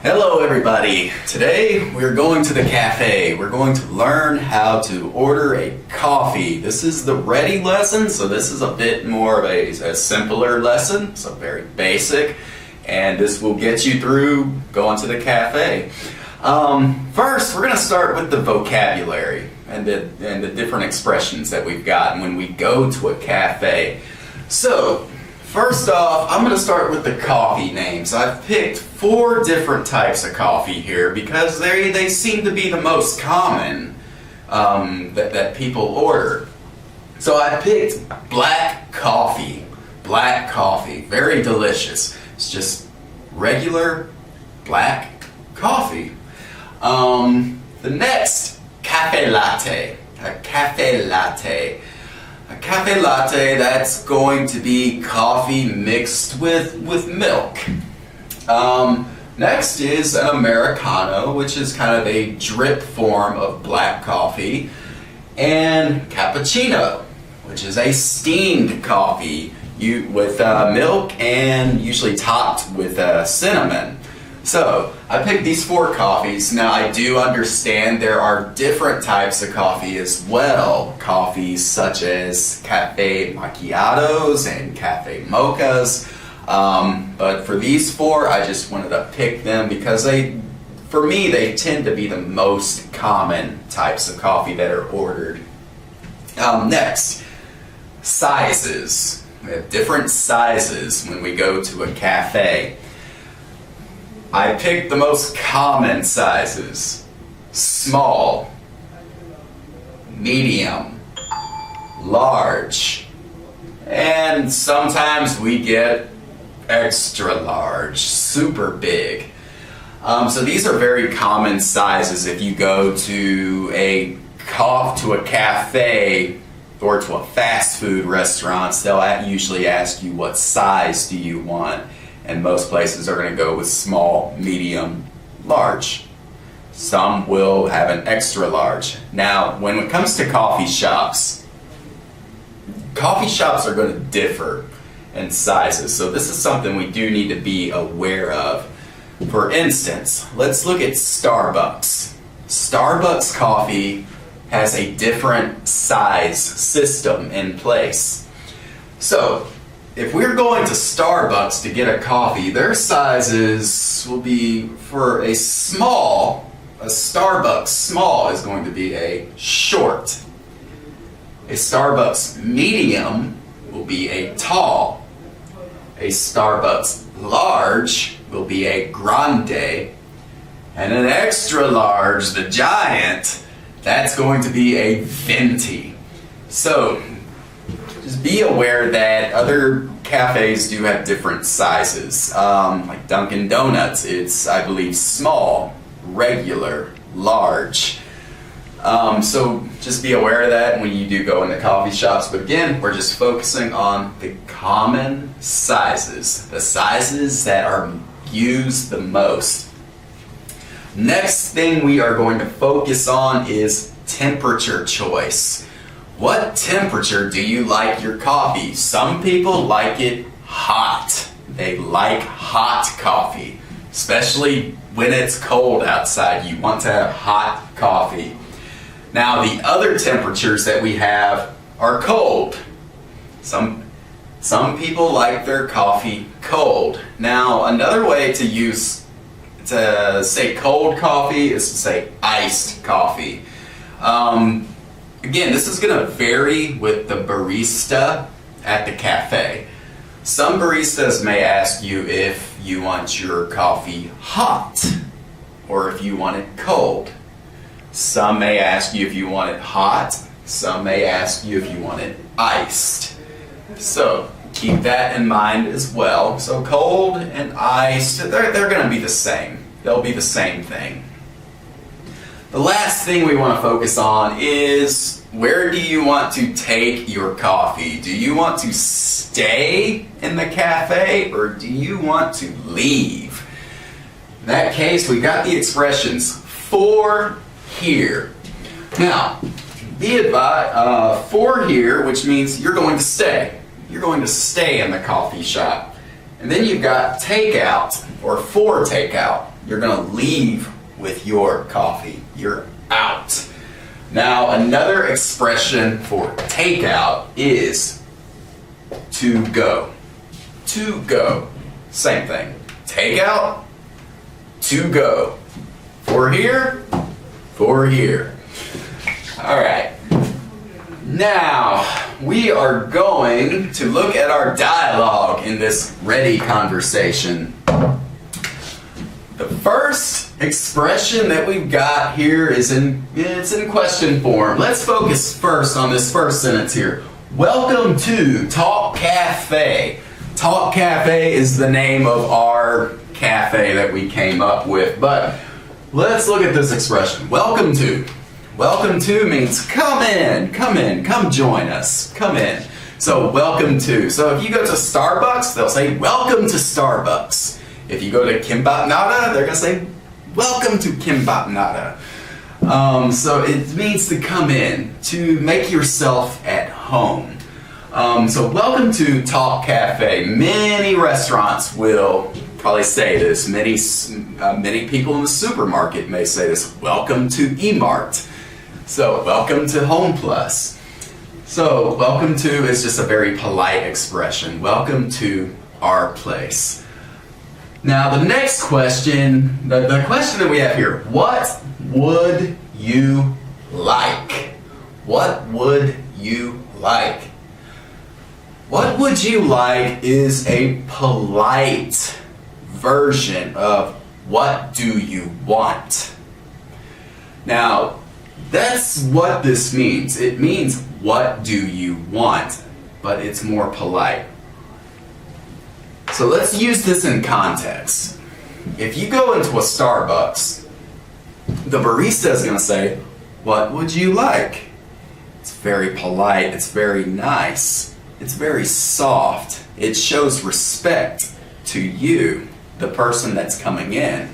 Hello everybody! Today we're going to the cafe. We're going to learn how to order a coffee. This is the ready lesson, so this is a bit more of a simpler lesson, so very basic, and this will get you through going to the cafe. First, we're going to start with the vocabulary and the different expressions that we've got when we go to a cafe. So, first off, I'm going to start with the coffee names. I've picked 4 different types of coffee here because they seem to be the most common that people order. So I picked black coffee. Black coffee. Very delicious. It's just regular black coffee. The next, cafe latte. A cafe latte. A cafe latte, that's going to be coffee mixed with milk. Next is an Americano, which is kind of a drip form of black coffee. And cappuccino, which is a steamed coffee with milk and usually topped with cinnamon. So, I picked these 4 coffees. Now, I do understand there are different types of coffee as well. Coffees such as cafe macchiatos and cafe mochas. But for these 4, I just wanted to pick them because for me, they tend to be the most common types of coffee that are ordered. Next, sizes. We have different sizes when we go to a cafe. I picked the most common sizes: small, medium, large, and sometimes we get extra large, super big. So these are very common sizes if you go to a cafe or to a fast food restaurant. They'll usually ask you, what size do you want? And most places are going to go with small, medium, large. Some will have an extra large. Now, when it comes to coffee shops are going to differ in sizes. So this is something we do need to be aware of. For instance, let's look at Starbucks. Starbucks coffee has a different size system in place. So, if we're going to Starbucks to get a coffee, their sizes will be, for a Starbucks small is going to be a short. A Starbucks medium will be a tall. A Starbucks large will be a grande. And an extra large, the giant, that's going to be a venti. So, just be aware that other cafes do have different sizes. Like Dunkin' Donuts, it's, I believe, small, regular, large. So just be aware of that when you do go into coffee shops. But again, we're just focusing on the common sizes, the sizes that are used the most. Next thing we are going to focus on is temperature choice. What temperature do you like your coffee? Some people like it hot. They like hot coffee, especially when it's cold outside. You want to have hot coffee. Now, the other temperatures that we have are cold. Some people like their coffee cold. Now, another way to say cold coffee is to say iced coffee. Again, this is going to vary with the barista at the cafe. Some baristas may ask you if you want your coffee hot or if you want it cold. Some may ask you if you want it hot. Some may ask you if you want it iced. So keep that in mind as well. So cold and iced, they're going to be the same. They'll be the same thing. The last thing we want to focus on is, where do you want to take your coffee? Do you want to stay in the cafe or do you want to leave? In that case, we got the expressions for here. Now, be advised, for here, which means you're going to stay. You're going to stay in the coffee shop. And then you've got takeout or for takeout. You're gonna leave with your coffee. You're out. Now, another expression for takeout is to go. To go. Same thing. Takeout, to go. For here, for here. All right. Now, we are going to look at our dialogue in this ready conversation. The first expression that we've got here is in question form. Let's focus first on this first sentence here. Welcome to Talk Cafe. Talk Cafe is the name of our cafe that we came up with, but let's look at this expression. Welcome to. Welcome to means come in, come join us, come in. So welcome to. So if you go to Starbucks, they'll say welcome to Starbucks. If you go to Kimbap Nada, they're gonna say welcome to Kimbap Nada. So it means to come in, to make yourself at home. So welcome to Talk Cafe. Many restaurants will probably say this. Many people in the supermarket may say this. Welcome to eMart. So welcome to Home Plus. So welcome to is just a very polite expression. Welcome to our place. Now the next question, the question that we have here, what would you like? What would you like? What would you like is a polite version of what do you want? Now, that's what this means. It means what do you want, but it's more polite. So let's use this in context. If you go into a Starbucks, the barista is going to say, what would you like? It's very polite, it's very nice, it's very soft. It shows respect to you, the person that's coming in.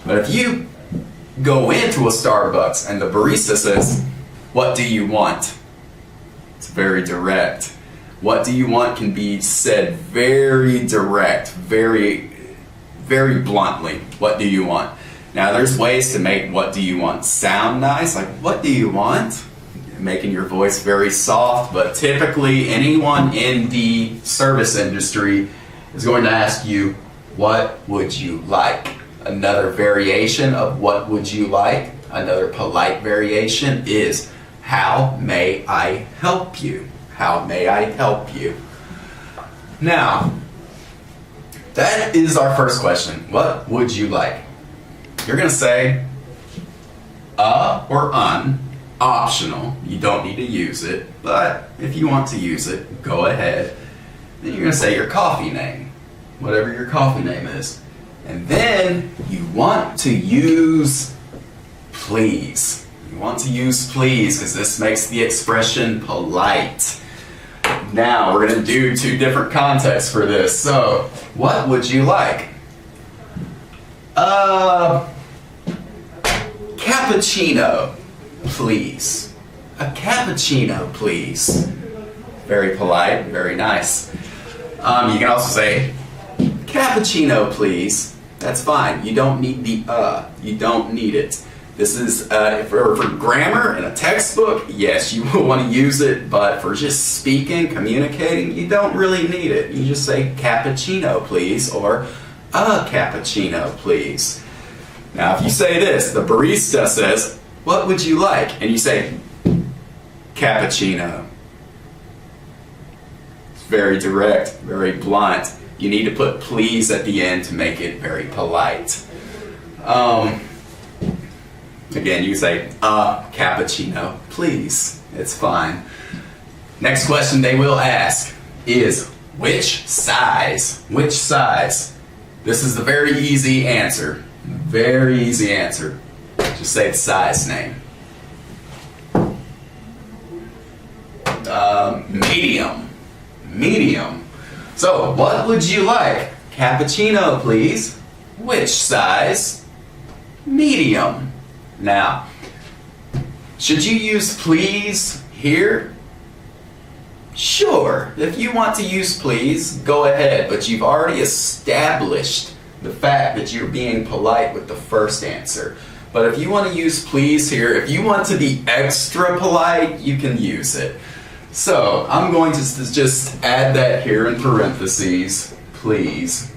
But if you go into a Starbucks and the barista says, what do you want? It's very direct. What do you want can be said very direct, very, very bluntly. What do you want? Now there's ways to make what do you want sound nice, like what do you want? Making your voice very soft, but typically anyone in the service industry is going to ask you, what would you like? Another variation of what would you like, another polite variation is, how may I help you? How may I help you? Now, that is our first question. What would you like? You're going to say, or un, optional. You don't need to use it, but if you want to use it, go ahead. Then you're going to say your coffee name, whatever your coffee name is. And then you want to use please. You want to use please because this makes the expression polite. Now we're going to do two different contexts for this. So, what would you like? Cappuccino, please. A cappuccino, please. Very polite, very nice. You can also say, cappuccino, please. That's fine. You don't need the You don't need it. This is for grammar in a textbook. Yes, you will want to use it, but for just speaking, communicating, you don't really need it. You just say cappuccino, please, or a cappuccino, please. Now, if you say this, the barista says, what would you like? And you say, cappuccino. It's very direct, very blunt. You need to put please at the end to make it very polite. Again, you say, cappuccino, please. It's fine. Next question they will ask is, which size? Which size? This is the very easy answer. Very easy answer. Just say the size name. Medium. Medium. So, what would you like? Cappuccino, please. Which size? Medium. Now, should you use please here? Sure. If you want to use please, go ahead. But you've already established the fact that you're being polite with the first answer. But if you want to use please here, if you want to be extra polite, you can use it. So I'm going to just add that here in parentheses, please.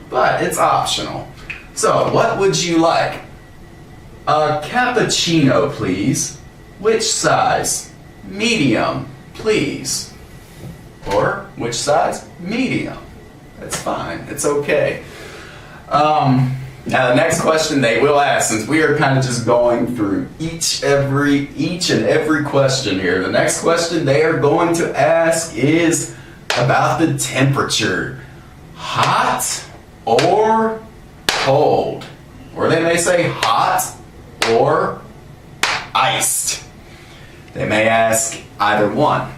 But it's optional. So what would you like? A cappuccino, please. Which size? Medium, please. Or which size? Medium. That's fine. It's okay. Now the next question they will ask, since we are kind of just going through each and every question here, the next question they are going to ask is about the temperature. Hot or cold? Or they may say hot or iced. They may ask either one.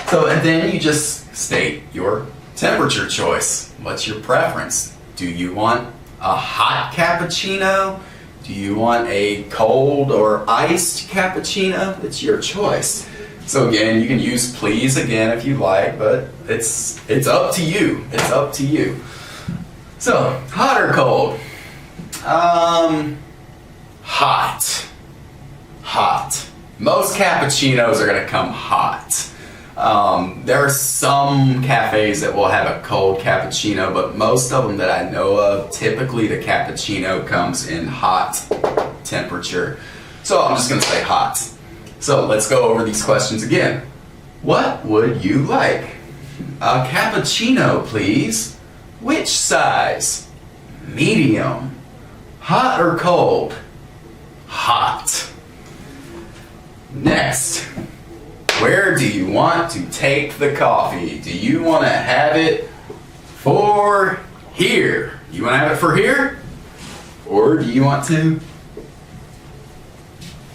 So, and then you just state your temperature choice. What's your preference? Do you want a hot cappuccino? Do you want a cold or iced cappuccino? It's your choice. So again, you can use please again if you like, but it's up to you. It's up to you. So, hot or cold? Hot. Hot. Most cappuccinos are gonna come hot. There are some cafes that will have a cold cappuccino, but most of them that I know of, typically the cappuccino comes in hot temperature. So I'm just going to say hot. So let's go over these questions again. What would you like? A cappuccino, please. Which size? Medium. Hot or cold? Hot. Next. Where do you want to take the coffee? Do you want to have it for here? You want to have it for here? Or do you want to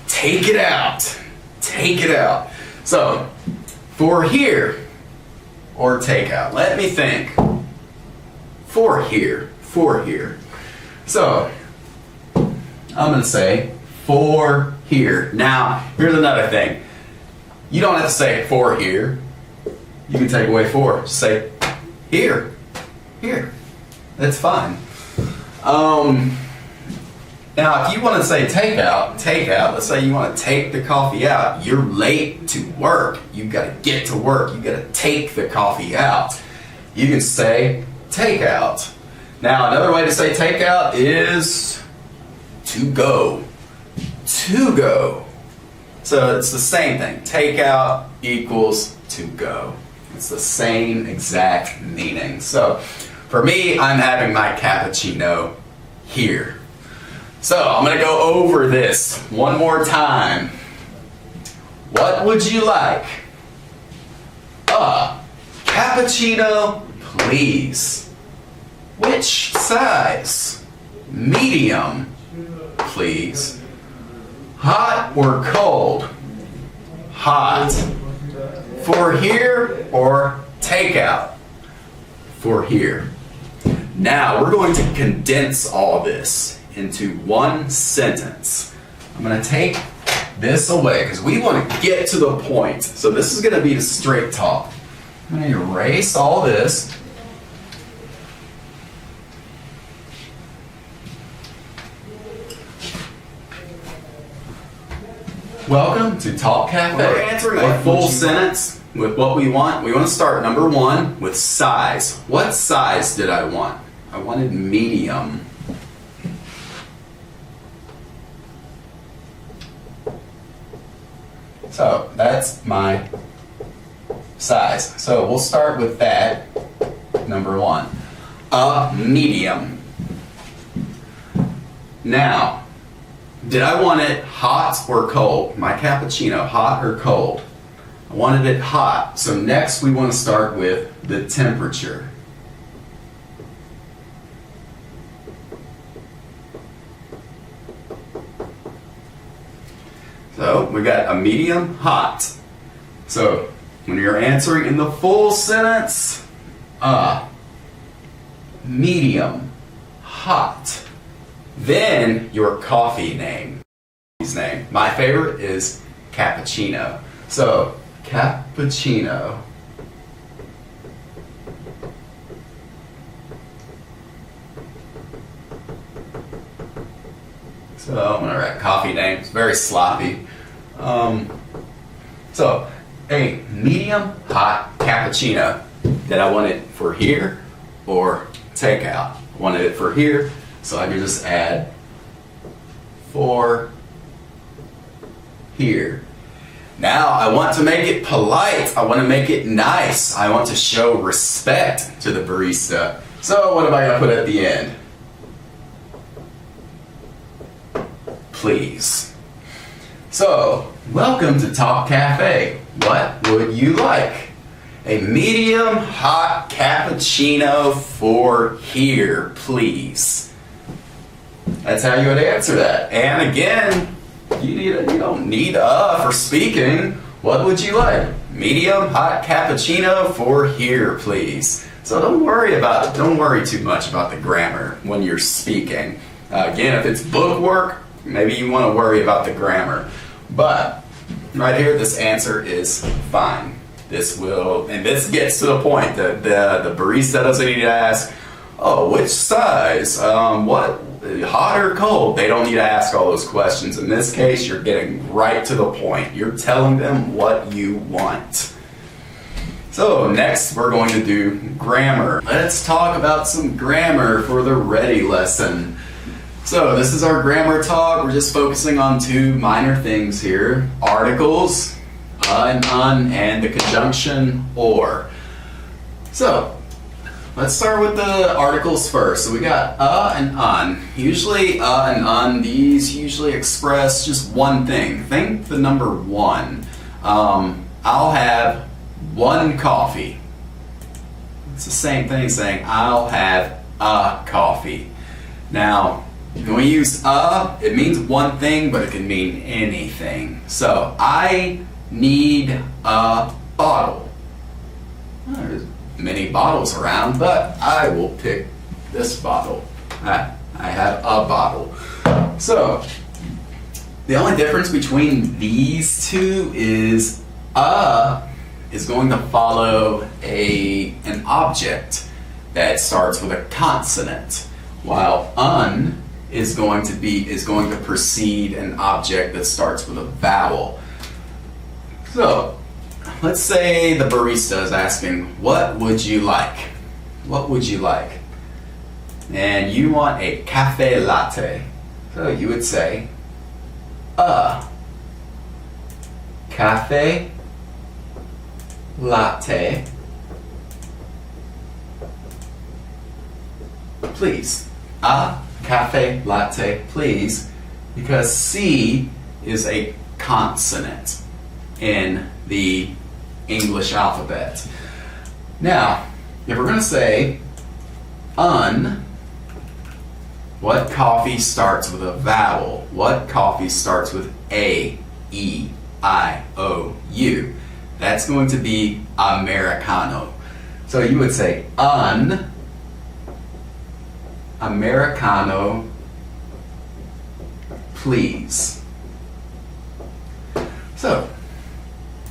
take it out? Take it out. So, for here or take out? Let me think. For here. For here. So, I'm going to say for here. Now, here's another thing. You don't have to say for here. You can take away for. Just say here. Here. That's fine. Now, if you want to say take out, let's say you want to take the coffee out. You're late to work. You've got to get to work. You've got to take the coffee out. You can say take out. Now, another way to say take out is to go. To go. So it's the same thing. Take out equals to go. It's the same exact meaning. So for me, I'm having my cappuccino here. So I'm going to go over this one more time. What would you like? A cappuccino, please. Which size? Medium, please. Hot or cold? Hot. For here or takeout? For here. Now we're going to condense all this into one sentence. I'm going to take this away because we want to get to the point. So this is going to be the straight talk. I'm going to erase all this. Welcome to Talk Cafe. We're answering a full sentence with what we want. We want to start number one with size. What size did I want? I wanted medium. So that's my size. So we'll start with that, number one. A medium. Now, did I want it hot or cold? My cappuccino, hot or cold? I wanted it hot. So next we want to start with the temperature. So we got a medium, hot. So when you're answering in the full sentence, medium, hot. Then your coffee name. My favorite is cappuccino. So cappuccino. So I'm gonna write coffee name. It's very sloppy. So a medium hot cappuccino. Did I want it for here or takeout? I wanted it for here, so I can just add for here. Now I want to make it polite. I want to make it nice. I want to show respect to the barista. So what am I going to put at the end? Please. So, welcome to Talk Cafe. What would you like? A medium hot cappuccino for here, please. That's how you would answer that. And again, you don't need for speaking. What would you like? Medium hot cappuccino for here, please. So don't worry too much about the grammar when you're speaking. Again, if it's book work, maybe you want to worry about the grammar. But right here, this answer is fine. This gets to the point that the barista doesn't need to ask, oh, which size? What? Hot or cold? They don't need to ask all those questions. In this case, you're getting right to the point. You're telling them what you want. So next, we're going to do grammar. Let's talk about some grammar for the ready lesson. So this is our grammar talk. We're just focusing on two minor things here. Articles, and un, and the conjunction or. So let's start with the articles first. So we got and un. Usually and un, these usually express just one thing. Think the number one. I'll have one coffee. It's the same thing as saying I'll have a coffee. Now, when we use it means one thing, but it can mean anything. So, I need a bottle. There's many bottles around, but I will pick this bottle. I have a bottle. So, the only difference between these two is is going to follow an object that starts with a consonant, while un is going to precede an object that starts with a vowel. So, let's say the barista is asking, what would you like? What would you like? And you want a cafe latte. So you would say, cafe latte, please. A cafe latte, please, because C is a consonant in the English alphabet. Now, if we're going to say un, what coffee starts with a vowel? What coffee starts with A, E, I, O, U? That's going to be Americano. So you would say un Americano, please. So,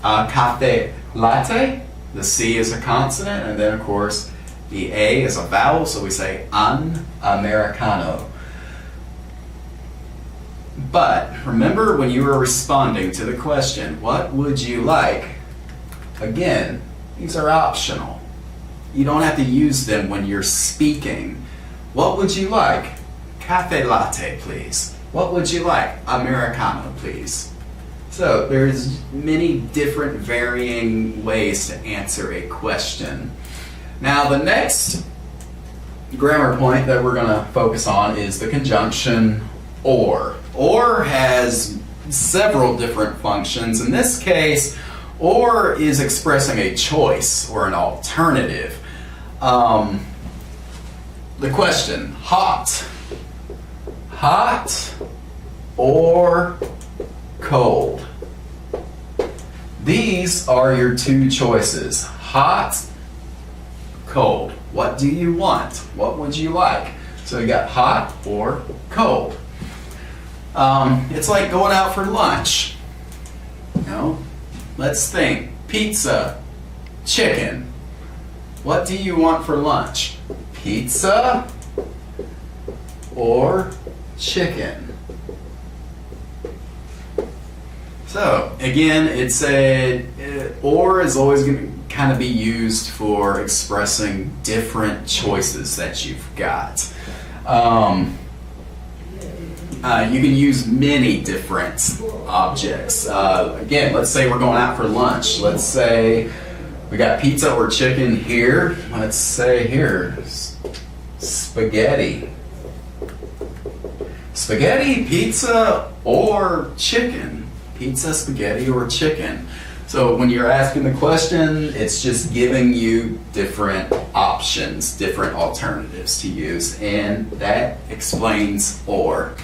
cafe latte, the C is a consonant, and then of course the A is a vowel, so we say un Americano. But remember when you were responding to the question, what would you like? Again, these are optional. You don't have to use them when you're speaking. What would you like? Cafe latte, please. What would you like? Americano, please. So there's many different varying ways to answer a question. Now the next grammar point that we're going to focus on is the conjunction or. Or has several different functions. In this case, or is expressing a choice or an alternative. The question, hot or cold? These are your two choices, hot, cold. What do you want? What would you like? So you got hot or cold. It's like going out for lunch. You know, let's think, pizza, chicken. What do you want for lunch? Pizza or chicken? So again, or is always going to kind of be used for expressing different choices that you've got. You can use many different objects. Again, let's say we're going out for lunch. Let's say we got pizza or chicken here. Let's say here, spaghetti. Spaghetti, pizza, or chicken. Pizza, spaghetti, or chicken. So when you're asking the question, it's just giving you different options, different alternatives to use, and that explains or.